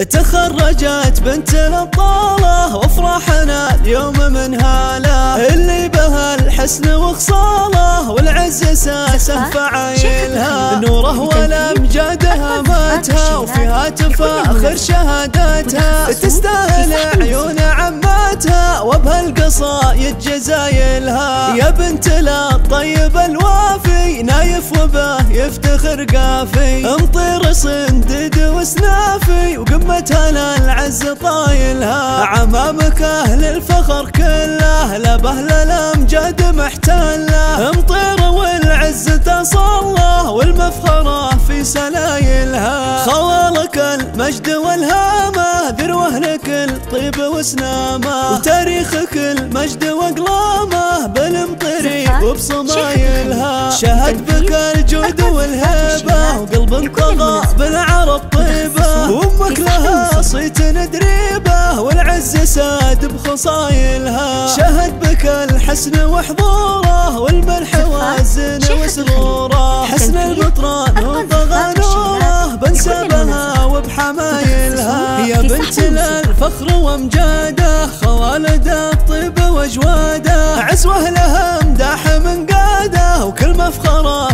تخرجت بنت الأبطالة وافرحنا اليوم من هاله، اللي بها الحسن وخصاله والعز اساسه فعايلها، نوره والامجاد هامتها وفيها تفاخر شهادتها، تستاهل عيون عماتها وبهالقصايد جزايلها، يا بنت الطيب الوافي نايف وبه يفتخر قافي، امطير صندد وسنافي وقمتها للعز طايلها، عمامك اهل الفخر كله لبه للامجاد محتله، امطير والعز تصله والمفخره في سلايلها، خوالك المجد والهامه ذروه لك الطيب وسنامه، وتاريخك المجد واقلامه بالمطري وبصمايلها، شهد بك الجود والهيبه وقلب طغى بالعرب طيبه، وامك لها صيت دريبه والعز ساد بخصايلها، شهد بك الحسن وحضوره والملح والزن وسروره، حسن البطران وطغى نوره بنسبها وبحمايلها، يا بنت الفخر وامجاده خوالد الطيب واجواده، عزوه لها مداح من قاده وكل مفخره